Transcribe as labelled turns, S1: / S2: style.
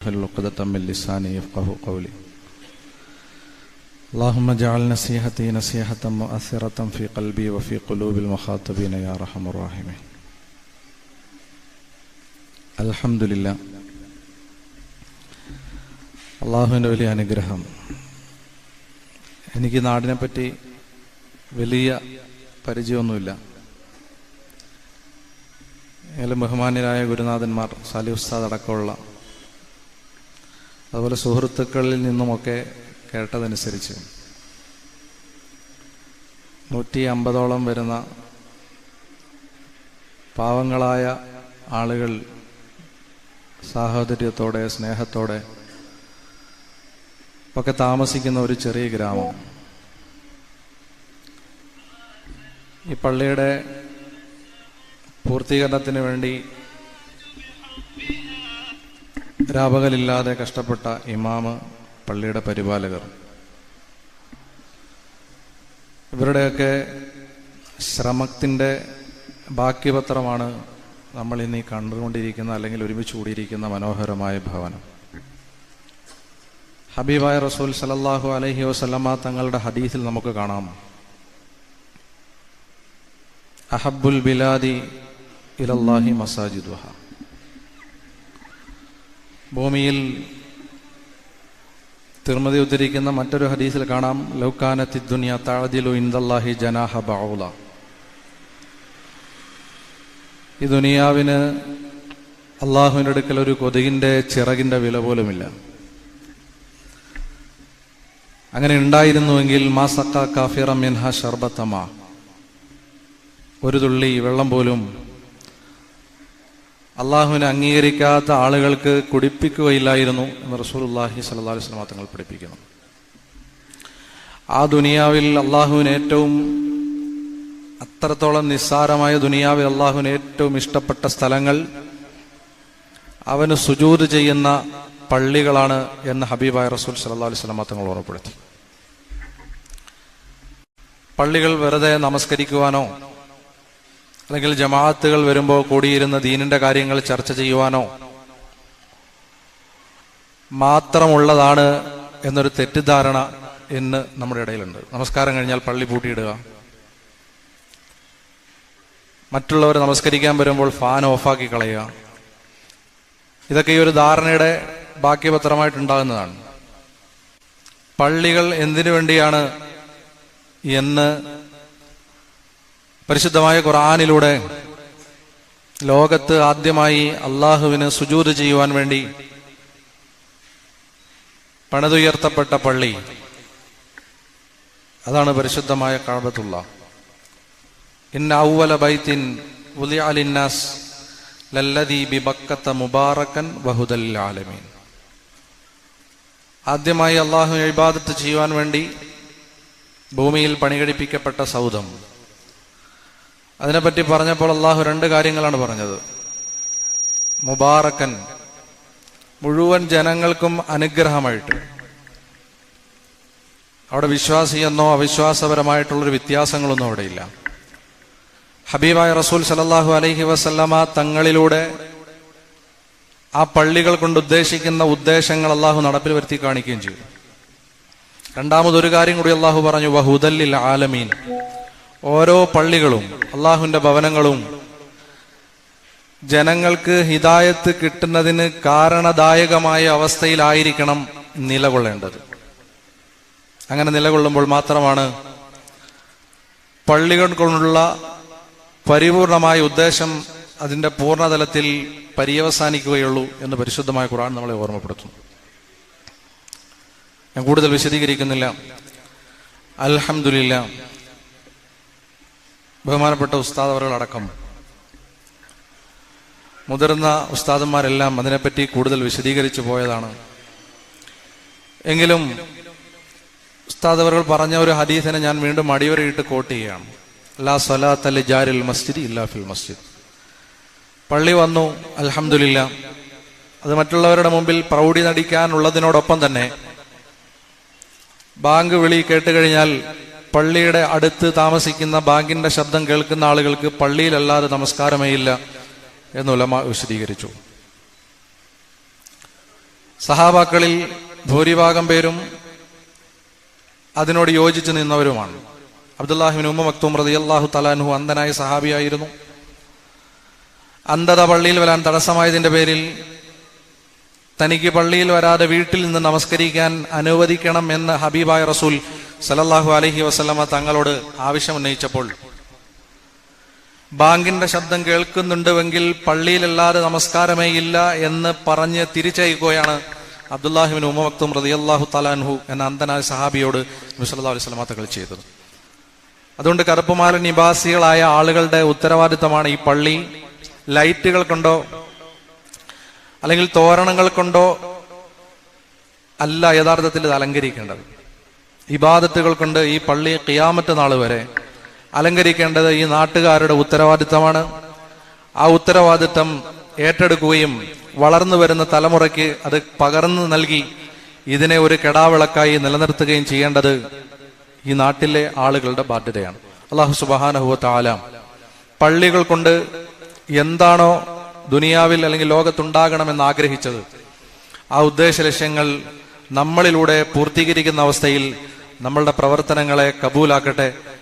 S1: عقدة من لساني يفقهوا قولي. اللهم اجعل نصيحتي نصيحة مؤثرة في قلبي وفي قلوب المخاطبين يا أرحم الراحمين. അൽഹംദുലില്ലാ, അള്ളാഹുവിൻ്റെ വലിയ അനുഗ്രഹം. എനിക്ക് നാടിനെപ്പറ്റി വലിയ പരിചയമൊന്നുമില്ല. ഏതായാലും ബഹുമാന്യരായ ഗുരുനാഥന്മാർ, സാലിഹ് ഉസ്താദ് അടക്കമുള്ള, അതുപോലെ സുഹൃത്തുക്കളിൽ നിന്നുമൊക്കെ കേട്ടതനുസരിച്ച് 150ഓളം വരുന്ന പാവങ്ങളായ ആളുകൾ സാഹോദര്യത്തോടെ സ്നേഹത്തോടെ ഒക്കെ താമസിക്കുന്ന ഒരു ചെറിയ ഗ്രാമം. ഈ പള്ളിയുടെ പൂർത്തീകരണത്തിന് വേണ്ടി രാപകലില്ലാതെ കഷ്ടപ്പെട്ട ഇമാമ്, പള്ളിയുടെ പരിപാലകർ, ഇവരുടെയൊക്കെ ശ്രമത്തിൻ്റെ ബാക്കി പത്രമാണ് നമ്മൾ ഇന്ന് കണ്ടുകൊണ്ടിരിക്കുന്ന, അല്ലെങ്കിൽ ഒരുമിച്ച് കൂടിയിരിക്കുന്ന മനോഹരമായ ഭവനം. ഹബീബായ റസൂൽ സല്ലല്ലാഹു അലൈഹി വസല്ലമ തങ്ങളുടെ ഹദീസിൽ നമുക്ക് കാണാം, അഹബ്ബുൽ ബിലാദി ഇലല്ലാഹി മസാജിദുഹ. ഭൂമിയിൽ തിർമദി ഉദ്ധരിക്കുന്ന മറ്റൊരു ഹദീസിൽ കാണാം, ലൗകാനത്തി ദുനിയ തഅദിലു ഇൻദല്ലാഹി ജനാഹ ബഊല. ഈ ദുനിയാവിന് അള്ളാഹുവിൻ്റെ അടുക്കൽ ഒരു കൊതുകിൻ്റെ ചിറകിൻ്റെ വില പോലുമില്ല. അങ്ങനെ ഉണ്ടായിരുന്നുവെങ്കിൽ മാ സഖാ കാഫിറൻ മിൻഹാ ശർബത മാ, ഒരു തുള്ളി വെള്ളം പോലും അള്ളാഹുവിനെ അംഗീകരിക്കാത്ത ആളുകൾക്ക് കുടിപ്പിക്കുകയില്ലായിരുന്നു എന്ന് റസൂലുള്ളാഹി സ്വല്ലല്ലാഹു അലൈഹി വസല്ലം തങ്ങൾ പഠിപ്പിക്കുന്നു. ആ ദുനിയാവിൽ അള്ളാഹുവിന് ഏറ്റവും, അത്രത്തോളം നിസ്സാരമായ ദുനിയാവിൽ അള്ളാഹുവിന് ഏറ്റവും ഇഷ്ടപ്പെട്ട സ്ഥലങ്ങൾ അവന് സുജൂദ് ചെയ്യുന്ന പള്ളികളാണ് എന്ന് ഹബീബായ റസൂൽ സല്ലല്ലാഹു അലൈഹി വസല്ലം തങ്ങൾ ഓർമ്മപ്പെടുത്തി. പള്ളികൾ വെറുതെ നമസ്കരിക്കുവാനോ അല്ലെങ്കിൽ ജമാഅത്തുകൾ വരുമ്പോൾ കൂടിയിരുന്ന ദീനിന്റെ കാര്യങ്ങൾ ചർച്ച ചെയ്യുവാനോ മാത്രമുള്ളതാണ് എന്നൊരു തെറ്റിദ്ധാരണ ഇന്ന് നമ്മുടെ ഇടയിലുണ്ട്. നമസ്കാരം കഴിഞ്ഞാൽ പള്ളി പൂട്ടിയിടുക, മറ്റുള്ളവർ നമസ്കരിക്കാൻ വരുമ്പോൾ ഫാൻ ഓഫാക്കി കളയുക, ഇതൊക്കെ ഈ ഒരു ധാരണയുടെ ബാക്കിപത്രമായിട്ടുണ്ടാകുന്നതാണ്. പള്ളികൾ എന്തിനു വേണ്ടിയാണ് എന്ന് പരിശുദ്ധമായ ഖുർആനിലൂടെ ലോകത്ത് ആദ്യമായി അള്ളാഹുവിന് സുജൂദ് ചെയ്യുവാൻ വേണ്ടി പണിതുയർത്തപ്പെട്ട പള്ളി, അതാണ് പരിശുദ്ധമായ കഅബത്തുല്ലാഹ്. ഇന്ന അവ്വല ബൈത്തിൻ വുദിഅ ലിന്നാസ് ലല്ലദീ ബിബക്കത മുബാറകൻ വഹുദൽ ലിൽ ആലമീൻ. ആദ്യമായി അള്ളാഹുവിനെ ഇബാദത്ത് ചെയ്യുവാൻ വേണ്ടി ഭൂമിയിൽ പണികഴിപ്പിക്കപ്പെട്ട സൗധം. അതിനെപ്പറ്റി പറഞ്ഞപ്പോൾ അള്ളാഹു രണ്ട് കാര്യങ്ങളാണ് പറഞ്ഞത്. മുബാറക്കൻ, മുഴുവൻ ജനങ്ങൾക്കും അനുഗ്രഹമായിട്ട്. അവിടെ വിശ്വാസിയെന്നോ അവിശ്വാസപരമായിട്ടുള്ളൊരു വ്യത്യാസങ്ങളൊന്നും അവിടെയില്ല. ഹബീബായ റസൂൽ സല്ലല്ലാഹു അലൈഹി വസല്ലമ തങ്ങളിലൂടെ ആ പള്ളികൾ കൊണ്ട് ഉദ്ദേശിക്കുന്ന ഉദ്ദേശങ്ങൾ അള്ളാഹു നടപ്പിൽ വരുത്തി കാണിക്കുകയും ചെയ്തു. രണ്ടാമതൊരു കാര്യം കൂടി അള്ളാഹു പറഞ്ഞു, വഹുദൽ ലിൽ ആലമീൻ. ഓരോ പള്ളികളും അള്ളാഹുവിന്റെ ഭവനങ്ങളും ജനങ്ങൾക്ക് ഹിദായത്ത് കിട്ടുന്നതിന് കാരണദായകമായ അവസ്ഥയിലായിരിക്കണം നിലകൊള്ളേണ്ടത്. അങ്ങനെ നിലകൊള്ളുമ്പോൾ മാത്രമാണ് പള്ളികൾ കൊണ്ടുള്ള പരിപൂർണമായ ഉദ്ദേശം അതിന്റെ പൂർണ്ണതലത്തിൽ പര്യവസാനിക്കുകയുള്ളൂ എന്ന് പരിശുദ്ധമായ ഖുർആൻ നമ്മളെ ഓർമ്മപ്പെടുത്തുന്നു. ഞാൻ കൂടുതൽ വിശദീകരിക്കുന്നില്ല. അൽഹംദുലില്ലാ, ബഹുമാനപ്പെട്ട ഉസ്താദ് അവരുകളടക്കം മുതിർന്ന ഉസ്താദന്മാരെല്ലാം അതിനെപ്പറ്റി കൂടുതൽ വിശദീകരിച്ചു പോയതാണ്. എങ്കിലും ഉസ്താദ് അവരുകൾ പറഞ്ഞ ഒരു ഹദീസിനെ ഞാൻ വീണ്ടും അടിവരയിട്ട് കോട്ട് ചെയ്യുകയാണ്. ലാ സ്വലാത്ത ലിജാരിൽ മസ്ജിദ് ഇല്ലാ ഫിൽ മസ്ജിദ്. പള്ളി വന്നു, അൽഹംദുലില്ലാ, അത് മറ്റുള്ളവരുടെ മുമ്പിൽ പ്രൗഢി നടിക്കാനുള്ളതിനോടൊപ്പം തന്നെ ബാങ്ക് വിളി കേട്ടുകഴിഞ്ഞാൽ പള്ളിയുടെ അടുത്ത് താമസിക്കുന്ന ബാങ്കിന്റെ ശബ്ദം കേൾക്കുന്ന ആളുകൾക്ക് പള്ളിയിലല്ലാതെ നമസ്കാരമേ ഇല്ല എന്ന് ഉലമാ വിശദീകരിച്ചു. സഹാബാക്കളിൽ ഭൂരിഭാഗം പേരും അതിനോട് യോജിച്ചു നിന്നവരുമാണ്. അബ്ദുല്ലാഹിബ്നു ഉമ്മ മക്തൂം റളിയല്ലാഹു തആല അൻഹു അന്ധനായ സഹാബിയായിരുന്നു. അന്ധത പള്ളിയിൽ വരാൻ തടസ്സമായതിന്റെ പേരിൽ തനിക്ക് പള്ളിയിൽ വരാതെ വീട്ടിൽ നിന്ന് നമസ്കരിക്കാൻ അനുവദിക്കണം എന്ന് ഹബീബായ റസൂൽ സല്ലല്ലാഹു അലൈഹി വസല്ലമ തങ്ങളോട് ആവശ്യമുന്നയിച്ചപ്പോൾ, ബാങ്കിന്റെ ശബ്ദം കേൾക്കുന്നുണ്ടുവെങ്കിൽ പള്ളിയിലല്ലാതെ നമസ്കാരമേ ഇല്ല എന്ന് പറഞ്ഞ് തിരിച്ചയക്കുകയാണ് അബ്ദുല്ലാഹിബ്നു ഉമ്മ മക്തൂം റളിയല്ലാഹു തആല അൻഹു എന്ന അന്ധനായ സഹാബിയോട് നബി സല്ലല്ലാഹു അലൈഹി വസല്ലമ തങ്ങൾ ചെയ്തത്. അതുകൊണ്ട് കറുപ്പുമാല നിവാസികളായ ആളുകളുടെ ഉത്തരവാദിത്തമാണ് ഈ പള്ളി ലൈറ്റുകൾ കൊണ്ടോ അല്ലെങ്കിൽ തോരണങ്ങൾ കൊണ്ടോ അല്ല യഥാർത്ഥത്തിൽ ഇത് അലങ്കരിക്കേണ്ടത്. ഇബാദത്തുകൾ കൊണ്ട് ഈ പള്ളി ഖിയാമത്ത് നാൾ വരെ അലങ്കരിക്കേണ്ടത് ഈ നാട്ടുകാരുടെ ഉത്തരവാദിത്തമാണ്. ആ ഉത്തരവാദിത്തം ഏറ്റെടുക്കുകയും വളർന്നു വരുന്ന തലമുറയ്ക്ക് അത് പകർന്നു നൽകി ഇതിനെ ഒരു കെടാവിളക്കായി നിലനിർത്തുകയും ചെയ്യേണ്ടത് ഈ നാട്ടിലെ ആളുകളുടെ ബാധ്യതയാണ്. അല്ലാഹു സുബ്ഹാനഹു വ തആല പള്ളികൾ കൊണ്ട് എന്താണോ ദുനിയാവിൽ അല്ലെങ്കിൽ ലോകത്തുണ്ടാകണമെന്ന് ആഗ്രഹിച്ചത്, ആ ഉദ്ദേശ ലക്ഷ്യങ്ങൾ നമ്മളിലൂടെ പൂർത്തീകരിക്കുന്ന അവസ്ഥയിൽ നമ്മളുടെ പ്രവർത്തനങ്ങളെ കബൂലാക്കട്ടെ.